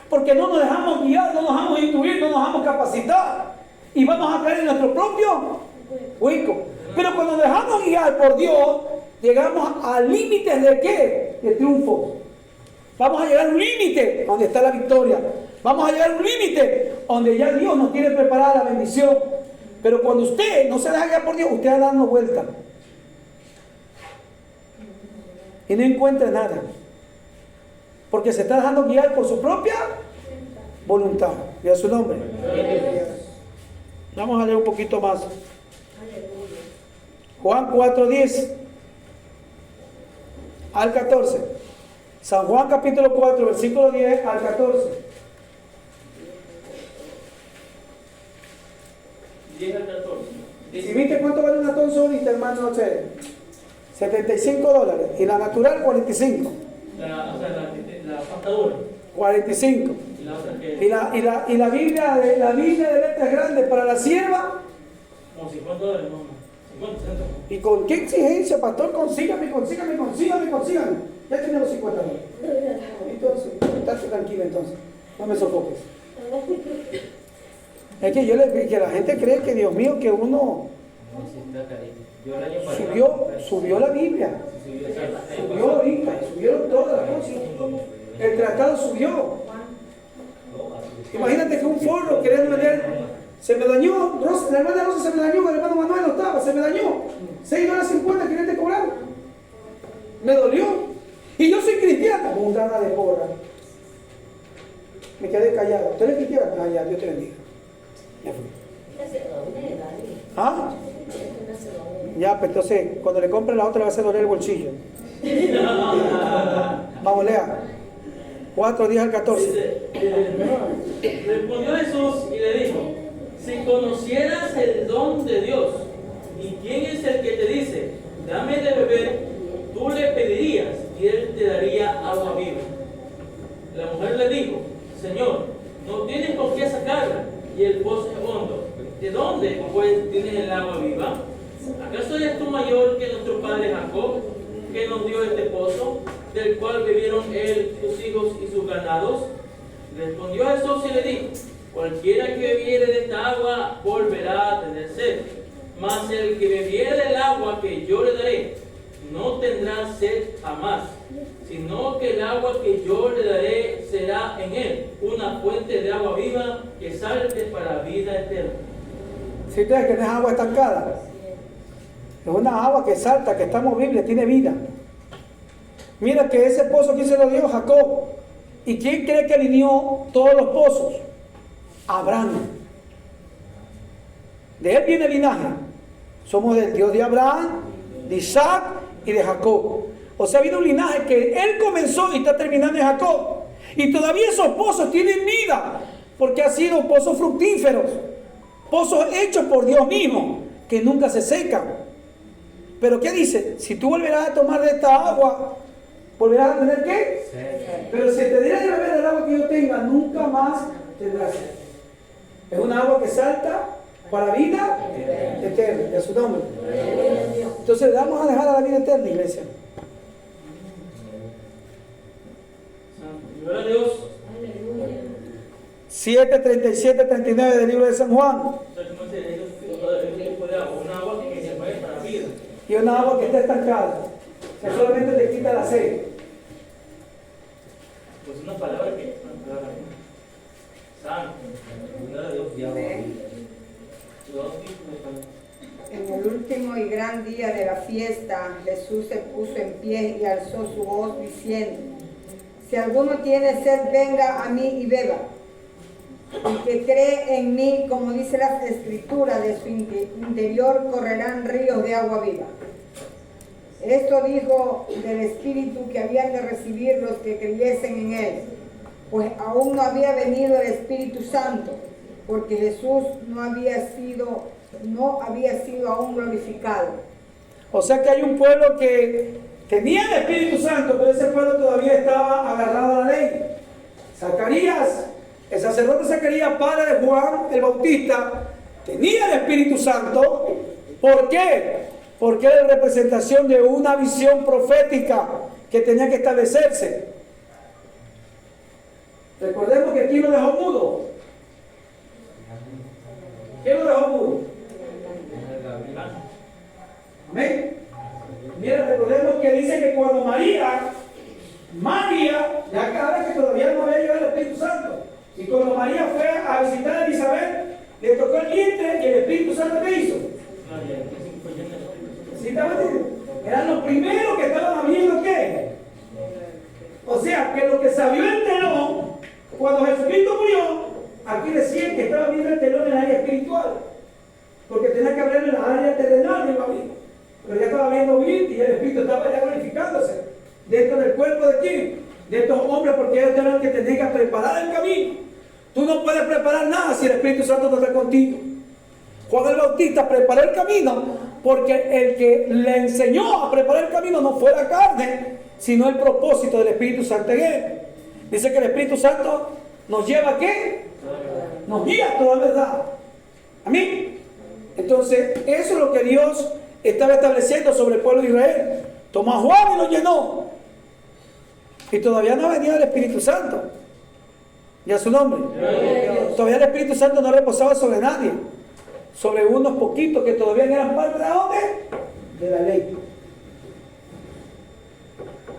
Porque no nos dejamos guiar, no nos dejamos instruir, no nos dejamos capacitar. Y vamos a caer en nuestro propio hueco. Pero cuando nos dejamos guiar por Dios, llegamos a límites de ¿qué? De triunfo. Vamos a llegar a un límite donde está la victoria. Vamos a llegar a un límite donde ya Dios nos tiene preparada la bendición. Pero cuando usted no se deja guiar por Dios, usted va dando vuelta. Y no encuentra nada. Porque se está dejando guiar por su propia voluntad. Y a su nombre. Vamos a leer un poquito más. Juan 4:10 al 14. San Juan capítulo 4, versículo 10 al 14. 10 al 14. Si viste cuánto vale una tonza ahorita, hermano, no sé, $75. Y la natural, 45. La pastadura. 45. Y la otra que. Y la Biblia de letras grandes para la sierva. Como $50, no. 50 centavos. ¿Y con qué exigencia, pastor? Consígame. Ya tiene los $50. Entonces, estate tranquila entonces. No me sofoques. Es que que la gente cree que, Dios mío, que uno subió la Biblia. Subió ahorita, subieron todas las cosas. El tratado subió. Imagínate que un forro queriendo vender, se me dañó, la hermana Rosa se me dañó, el hermano Manuel no estaba, se me dañó. $6.50 querían cobrar. Me dolió. Y yo soy cristiana, mundana de porra. Me quedé callado. ¿Usted es cristiana? Ah, ya, Dios te bendiga. Ya fui. ¿Ah? Ya, pues entonces, cuando le compre la otra le va a hacer doler el bolsillo. Vamos, lea. 4:10 al 14. Dice, respondió Jesús y le dijo: si conocieras el don de Dios y quién es el que te dice, dame de beber, tú le pedirías y él te daría agua viva. La mujer le dijo: Señor, no tienes con qué sacarla y el pozo es hondo. ¿De dónde pues tienes el agua viva? ¿Acaso eres tú mayor que nuestro padre Jacob, que nos dio este pozo, del cual bebieron él, sus hijos y sus ganados? Respondió Jesús y le dijo: cualquiera que bebiere de esta agua volverá a tener sed, mas el que bebiere del agua que yo le daré no tendrá sed jamás, sino que el agua que yo le daré será en él una fuente de agua viva que salte para vida eterna. Si ustedes que no es agua estancada, es una agua que salta, que está movible, tiene vida. Mira que ese pozo, ¿quién se lo dio? Jacob. ¿Y quién cree que alineó todos los pozos? Abraham. De él viene el linaje. Somos del Dios de Abraham, de Isaac y de Jacob. O sea, ha habido un linaje que él comenzó y está terminando en Jacob. Y todavía esos pozos tienen vida, porque han sido pozos fructíferos, pozos hechos por Dios mismo, que nunca se secan. Pero ¿qué dice? Si tú volverás a tomar de esta agua, ¿volverás a tener qué? Sí. Pero si te diera de beber del agua que yo tenga, nunca más tendrás sed. Es una agua que salta para vida eterna, es su nombre. Entonces le vamos a dejar a la vida eterna, iglesia. Gloria a Dios. 7, 37, 39 del libro de San Juan. Una agua que se puede para vida. Y una agua que está estancada, que solamente te quita la sed. Pues una palabra santo. En el último y gran día de la fiesta, Jesús se puso en pie y alzó su voz diciendo: si alguno tiene sed, venga a mí y beba. El que cree en mí, como dice la Escritura, de su interior correrán ríos de agua viva. Esto dijo del Espíritu que habían de recibir los que creyesen en él, pues aún no había venido el Espíritu Santo, porque Jesús no había sido aún glorificado. O sea que hay un pueblo que tenía el Espíritu Santo, pero ese pueblo todavía estaba agarrado a la ley. Zacarías, el sacerdote Zacarías, padre de Juan el Bautista, tenía el Espíritu Santo. ¿Por qué? Porque era representación de una visión profética que tenía que establecerse. Recordemos que ¿quién lo dejó mudo? ¿Quién lo dejó mudo? Amén. Mira, recordemos que dice que cuando María, ya cada vez que todavía no había llegado el Espíritu Santo, y cuando María fue a visitar a Elizabeth, le tocó el vientre y el Espíritu Santo ¿qué hizo? ¿Sí estaba entendiendo? Eran los primeros que estaban abriendo ¿qué? O sea, que lo que se abrió el telón, cuando Jesucristo murió, aquí decían que estaba viendo el telón en el área espiritual, porque tenía que abrir en la área terrenal, no iba a abrir. Pero ya estaba viendo bien y el Espíritu estaba ya glorificándose dentro del cuerpo de quién, de estos hombres, porque ellos tenían que tener que preparar el camino. Tú no puedes preparar nada si el Espíritu Santo no está contigo. Juan el Bautista preparó el camino porque el que le enseñó a preparar el camino no fue la carne, sino el propósito del Espíritu Santo en él. Dice que el Espíritu Santo nos lleva ¿a qué? Nos guía a toda verdad. Amén. Entonces eso es lo que Dios estaba estableciendo sobre el pueblo de Israel. Tomó a Juan y lo llenó. Y todavía no ha venido el Espíritu Santo. Y a su nombre. Todavía el Espíritu Santo no reposaba sobre nadie. Sobre unos poquitos que todavía eran parte de ¿dónde? De la ley.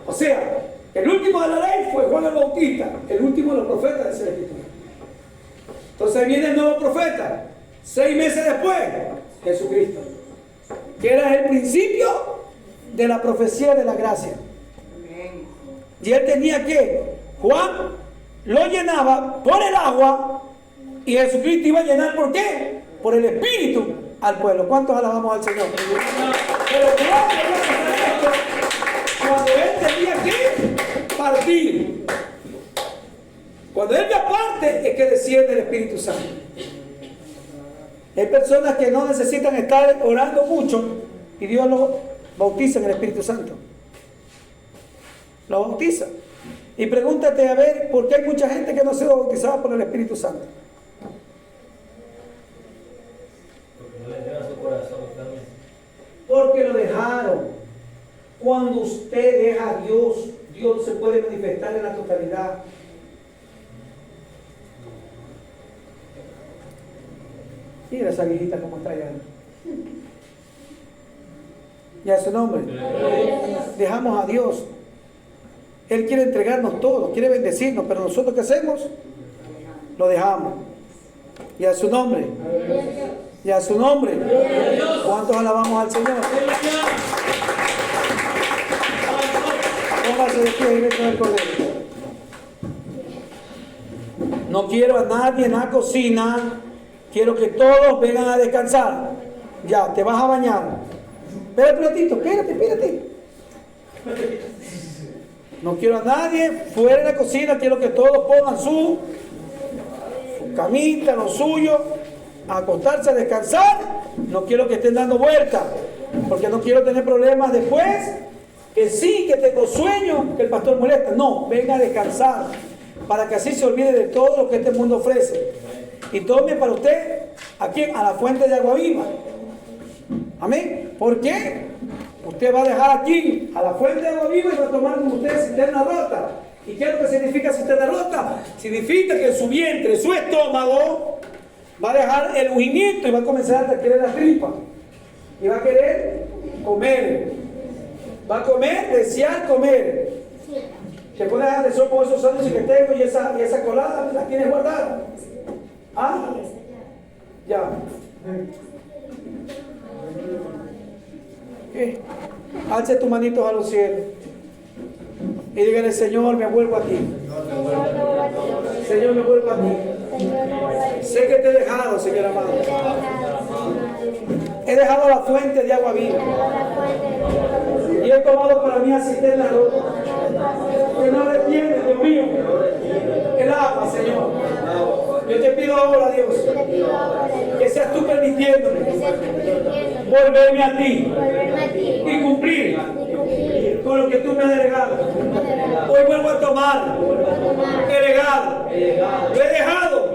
O sea, el último de la ley fue Juan el Bautista. El último de los profetas, dice la Escritura. Entonces viene el nuevo profeta. 6 meses después, Jesucristo, que era el principio de la profecía de la gracia. Y él tenía que, Juan lo llenaba por el agua y Jesucristo iba a llenar ¿por qué? Por el Espíritu al pueblo. ¿Cuántos alabamos al Señor? Pero cuando él tenía que partir, cuando él ya parte es que desciende el Espíritu Santo. Hay personas que no necesitan estar orando mucho y Dios los bautiza en el Espíritu Santo. Lo bautiza. Y pregúntate a ver por qué hay mucha gente que no se bautizaba por el Espíritu Santo. Claro, cuando usted deja a Dios, Dios se puede manifestar en la totalidad. Mira esa viejita como está allá. Ya su nombre. Dejamos a Dios. Él quiere entregarnos todo, quiere bendecirnos, pero nosotros ¿qué hacemos? Lo dejamos. Y a su nombre. Y a su nombre. ¿Cuántos alabamos al Señor? Póngase de pie, Iglesia del Cordero. No quiero a nadie en la cocina. Quiero que todos vengan a descansar. Ya, te vas a bañar. Espérate un ratito, espérate. No quiero a nadie fuera de la cocina. Quiero que todos pongan su camita, lo suyo, a acostarse, a descansar. No quiero que estén dando vueltas, porque no quiero tener problemas después. Que sí, que tengo sueño, que el pastor molesta. No, venga a descansar, para que así se olvide de todo lo que este mundo ofrece. Y tome para usted, aquí a la fuente de agua viva. Amén. ¿Por qué? Usted va a dejar aquí a la fuente de agua viva y va a tomar con usted cisterna rota. ¿Y qué es lo que significa cisterna rota? Significa que en su vientre, su estómago, va a dejar el ungimiento y va a comenzar a querer la tripa. Y va a querer comer. Va a comer, desear comer. Te puedes dejar de eso con esos sándwiches que tengo y esa colada la tienes guardada. Ah, ya. ¿Qué? Alce tus manitos a los cielos y dígale: Señor, me vuelvo a ti. Señor, me vuelvo a ti. Sé que te he dejado, Señor amado. He dejado la fuente de agua viva y he tomado para mí a cisterna rota. Que no retiene, Dios mío, el agua, Señor. Yo te pido ahora, Dios, que seas tú permitiéndome volverme a ti y cumplir con lo que tú me has delegado. Hoy vuelvo a tomar el legado. Lo he dejado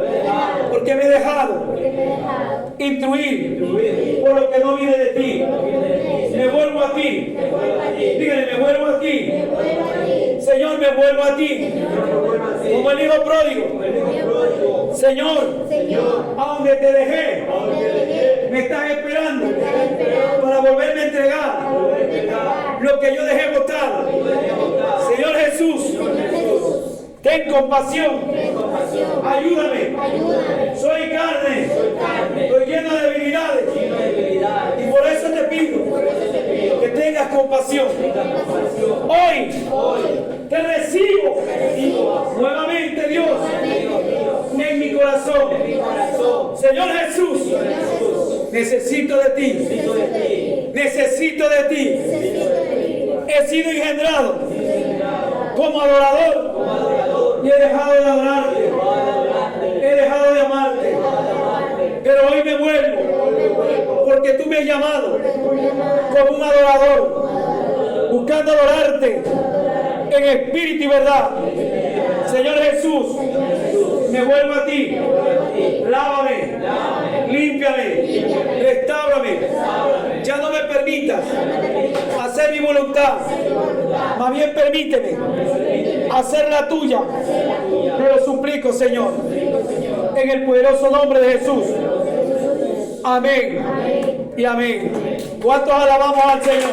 porque me he dejado instruir por lo que no viene de ti. Me vuelvo a ti. Dígale: me vuelvo a ti. Señor, me vuelvo a ti. Como el hijo pródigo. Señor, a donde te dejé, me estás esperando para volverme a entregar lo que yo dejé botado. Señor Jesús, ten compasión. Ayúdame. Soy carne. Estoy lleno de debilidades. Y por eso te pido que tengas compasión. Hoy te recibo nuevamente, Dios, en mi corazón. Señor Jesús, necesito de ti. Necesito de ti. He sido engendrado como adorador y he dejado de adorarte. He dejado de amarte. Pero hoy me vuelvo porque tú me has llamado como un adorador, buscando adorarte en espíritu y verdad. Señor Jesús, me vuelvo a ti. Lávame, límpiame, restáurame. Ya no me permitas hacer mi voluntad, más bien permíteme hacer la tuya. Te lo suplico, Señor, en el poderoso nombre de Jesús. Amén y amén. ¿Cuántos alabamos al Señor?